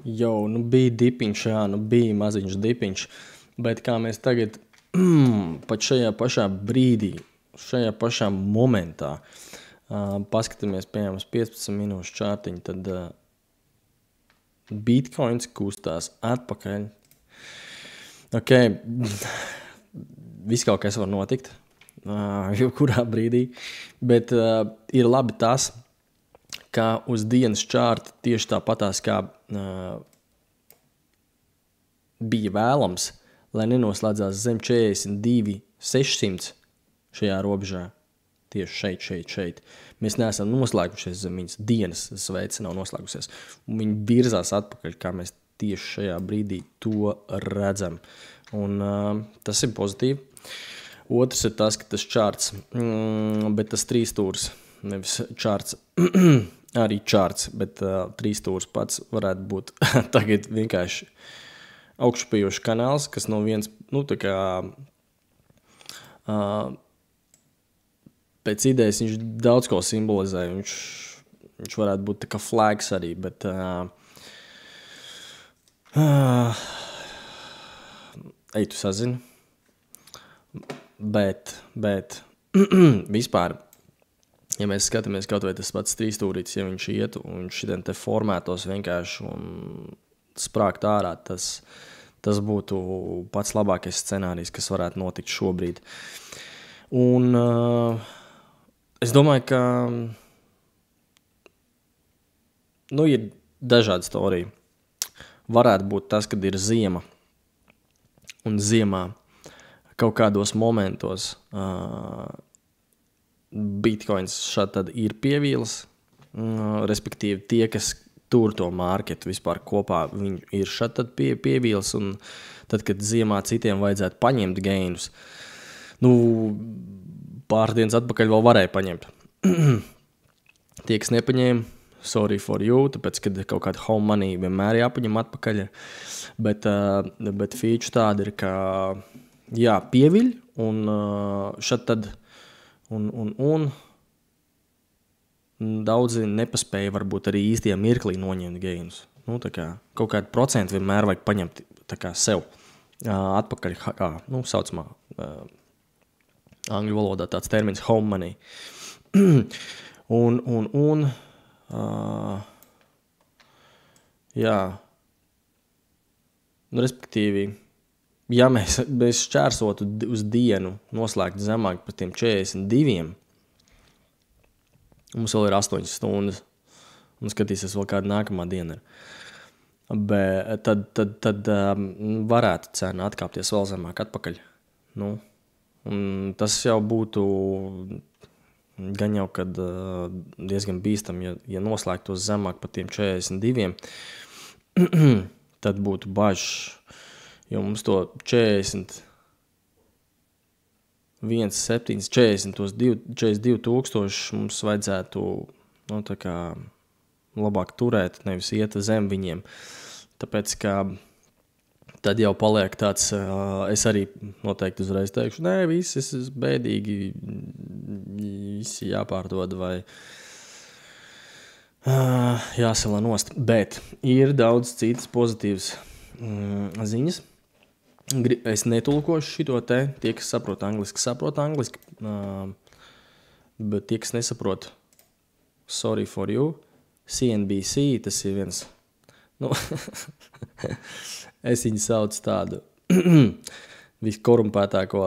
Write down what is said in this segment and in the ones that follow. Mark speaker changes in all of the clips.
Speaker 1: Jau, nu bija dipiņš, jā, nu bija maziņš dipiņš, bet kā mēs tagad, pat šajā pašā brīdī, šajā pašā momentā, paskatāmies, piemēram, uz 15 minūšu čārtiņu, tad Bitcoins kustās atpakaļ. Ok, viss kaut kas var notikt, jebkurā brīdī, bet ir labi tas, ka uz dienas čārta tieši tāpatās kā bija vēlams, lai nenoslēdzās zem 42,600 šajā robežā. Tieši šeit. Mēs neesam noslēgušies zem viņas dienas, sveica nav noslēgusies. Un viņi virzās atpakaļ, kā mēs tieši šajā brīdī to redzam. Un tas ir pozitīvi. Otrs ir tas, ka tas čārts, bet tas trīsstūrs, nevis čārts, arī čārts, bet trīsstūrs pats varētu būt tagad vienkārši augšupejošs kanāls, kas no viens, tā kā pēc idejas viņš daudz ko simbolizē, viņš varētu būt tā kā flags arī, bet tu sazini, bet vispār, ja mēs skatāmies kaut vai tas pats trīsstūrītis, ja viņš ietu un viņš šitien te formētos vienkārši un sprākt ārā, tas būtu pats labākais scenārijs, kas varētu notikt šobrīd. Un es domāju, ka ir dažādi storija. Varētu būt tas, kad ir ziema un ziemā kaut kādos momentos Bitcoins šādi tad ir pievīles, respektīvi tie, kas tur to marketu vispār kopā, viņi ir šādi tad pievīles, un tad, kad ziemā citiem vajadzētu paņemt gainus, pārdienas atpakaļ vēl varēja paņemt. Tie, kas nepaņēma, sorry for you, tāpēc, kad kaut kāda home money vienmēr jāpaņem atpakaļ, bet feature tāda ir, ka jā, pieviļ, un šādi tad un daudzi nepaspēja varbūt arī īstajā mirklī noņemt gainus. Tā kā kaut kādu procentu vienmēr vajag paņemt tā kā sev atpakaļ, saucamā angļu valodā tāds termins home money. Jā, respektīvi, ja mēs šķērsotu uz dienu noslēgt zemāk par tiem 42, mums vēl ir 8 stundas, un skatīsies vēl kāda nākamā diena. Bet tad varētu cena atkāpties vēl zemāk atpakaļ. Un tas jau būtu gan jau, kad diezgan bīstam, ja noslēgtos zemāk par tiem 42, tad būtu bažs, jo mums to 40, 42 tūkstoši mums vajadzētu tā kā labāk turēt, nevis iet zem viņiem. Tāpēc, ka tad jau paliek tāds, es arī noteikti uzreiz teikšu, nē, viss bēdīgi, visi jāpārdod vai jāsalā nost. Bet ir daudz citas pozitīvas ziņas. Es netulkošu šito te, tie, kas saprot angliski, bet tie, kas nesaprot, sorry for you, CNBC, tas ir viens, es viņu saucu tādu viskorumpētāko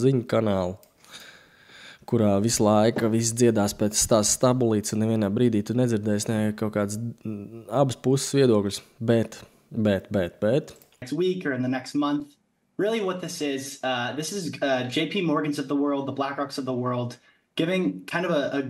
Speaker 1: ziņu kanālu, kurā visu laiku viss dziedās pēc tās stabulītes, un nevienā brīdī tu nedzirdēsi kaut kāds abas puses viedokļus, bet.
Speaker 2: Next week or in the next month. Really what this is JP Morgan's of the world, the BlackRocks of the world, giving kind of a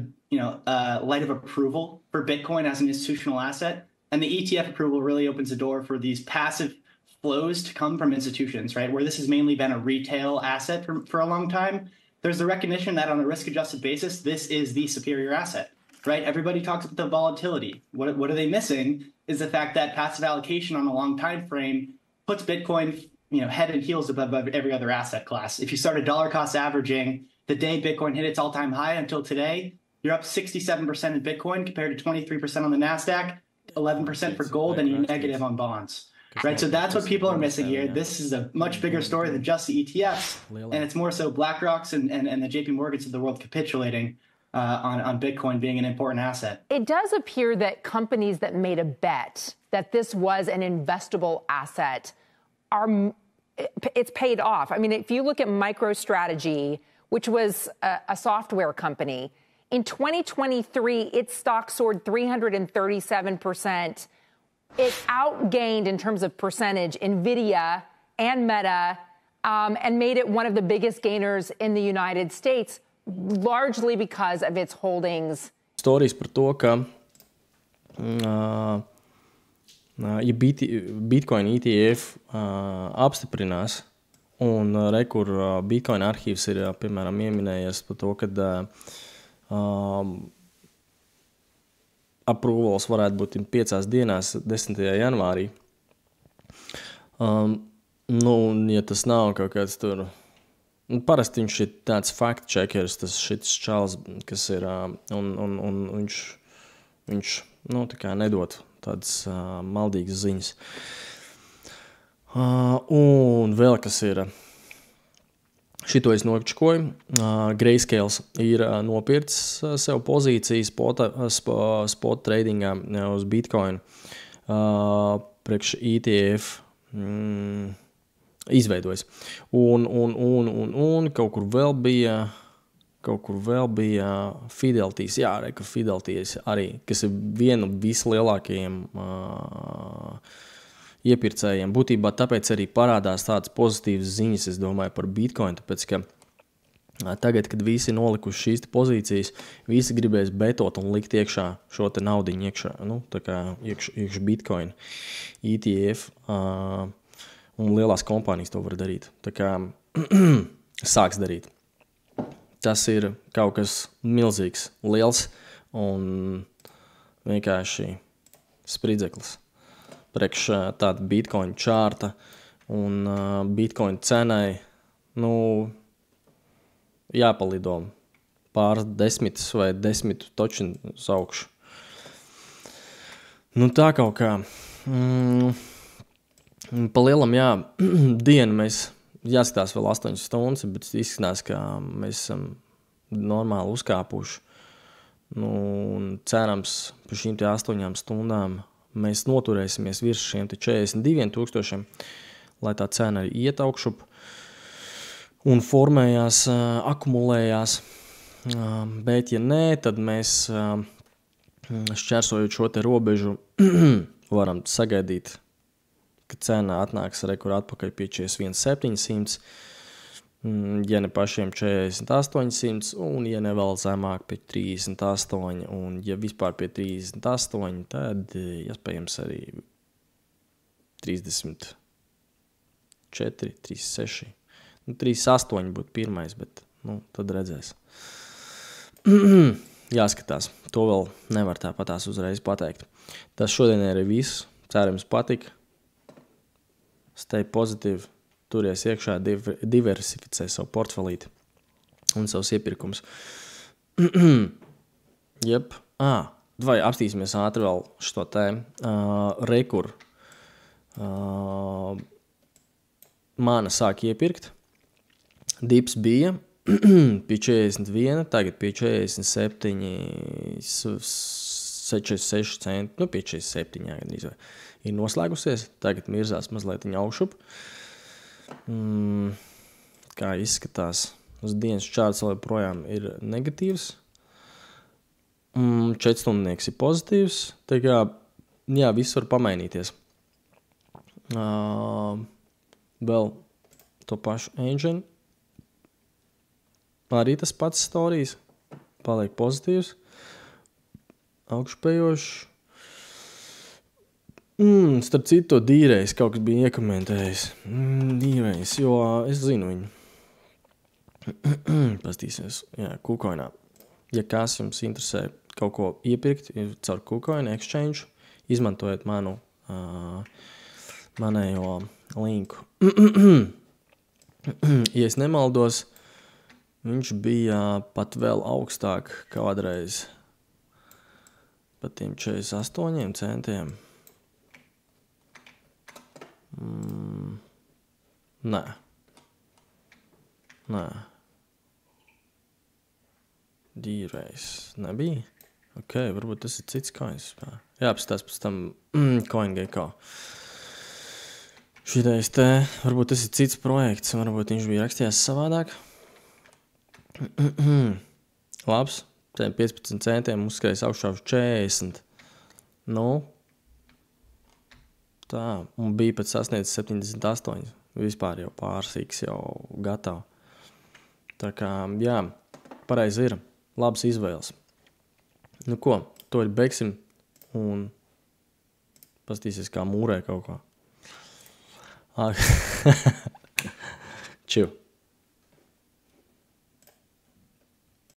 Speaker 2: light of approval for Bitcoin as an institutional asset. And the ETF approval really opens the door for these passive flows to come from institutions, right? Where this has mainly been a retail asset for a long time. There's the recognition that on a risk-adjusted basis, this is the superior asset, right? Everybody talks about the volatility. What are they missing is the fact that passive allocation on a long time frame puts Bitcoin head and heels above every other asset class. If you started dollar cost averaging the day Bitcoin hit its all-time high until today, you're up 67% in Bitcoin compared to 23% on the NASDAQ. 11% for gold and you're negative on bonds. Right, so that's what people are missing here. This is a much bigger story than just the ETFs, and it's more so BlackRock's and the JP Morgans of the world capitulating on Bitcoin being an important asset.
Speaker 3: It does appear that companies that made a bet that this was an investable asset it's paid off. I mean, if you look at MicroStrategy, which was a software company, in 2023, its stock soared 337%. It outgained in terms of percentage NVIDIA and Meta and made it one of the biggest gainers in the United States, largely because of its holdings.
Speaker 1: Stories par to, ka ja Bitcoin ETF apstiprinās, un kur Bitcoin arhīvs ir, piemēram, ieminējies par to, ka approvals varētu būt 5 dienās, 10. janvārī. Ja tas nav kaut kāds tur... Parasti viņš ir tāds fact-checkers, tas šits čals, kas ir... Un viņš tā kā nedod tādas maldīgas ziņas. Un vēl kas ir... Šito es nokčkoju. Grayscale ir nopircis sev pozīcijas spot tradingā uz Bitcoin. Priekš ETF izveidojas. Un kaut kur vēl bija Fidelities. Jā, ka Fidelities arī, kas ir viena no vislielākajiem iepircējiem. Būtībā tāpēc arī parādās tādas pozitīvas ziņas, es domāju, par Bitcoin, tāpēc, ka tagad, kad visi nolikuši šīs pozīcijas, visi gribēs betot un likt iekšā šo te naudiņu iekšā, tā kā iekš Bitcoin, ETF, un lielās kompānijas to var darīt. Tā kā sāks darīt. Tas ir kaut kas milzīgs, liels un vienkārši spridzeklis. Priekš tāda Bitcoin čārta un Bitcoin cenai, jāpalido pāris desmitas vai 10 točin uz augšu. Tā kaut kā. Pa lielam, jā, dienu mēs jāskatās vēl 8 stundas, bet izskatās, ka mēs esam normāli uzkāpuši. Un cerams, pa šīm 8 stundām mēs noturēsimies virs šiem 42,000, lai tā cena arī iet augšup un formējās, akumulējās. Bet, ja nē, tad mēs šķērsojot šo te robežu varam sagaidīt, ka cena atnāks kur atpakaļ pie 41,700, ja ne pašiem 48,800, un ja ne vēl zemāk pie 38, un ja vispār pie 38, tad iespējams arī 34, 36. 38 būtu pirmais, bet tad redzēs. Jāskatās, to vēl nevar tāpatās uzreiz pateikt. Tas šodien arī viss, cerams patika. Stay positive. Turies iekšā, diversificē savu portfelīti un savus iepirkumus. Jep. Vai apstīsimies ātri vēl šo tēmu. Rekur. Mana sāk iepirkt. Dips bija pie 41, tagad pie 47, 66 centi, pie 47 gandrīz vai. Ir noslēgusies, tagad mirzās mazliet augšup. Kā izskatās, uz dienas čārts vēl projām ir negatīvs. 4 stundnieks ir pozitīvs. Tā kā, jā, viss var pamainīties. Vēl to pašu engine. Arī tas pats storijas. Paliek pozitīvs. Augšpējošs. Starp citu to dīrējs, kaut kas bija iekomentējis. Dīrējs, jo es zinu viņu. Pastīsies, jā, KuCoinā. Ja kas jums interesē kaut ko iepirkt, ir caur KuCoin exchange, izmantojiet manējo linku. Ja es nemaldos, viņš bija pat vēl augstāk kādreiz. par tiem 48 centiem. Nē. D-Race nebija? Ok, varbūt tas ir cits coins. Jāapstās pēc tam CoinGecko. Šitais te, varbūt tas ir cits projekts, varbūt viņš bija rakstījās savādāk. Labs, 15 centiem uzskrējas augšā uz 40. Nu, tā, un bija pat sasniedz 78. Vispār jau pārsīks, jau gatavu. Tā kā, jā, pareizi ir. Labas izvēles. Nu ko, to ir beigsim un pastīsies kā mūrē kaut ko. Čiu.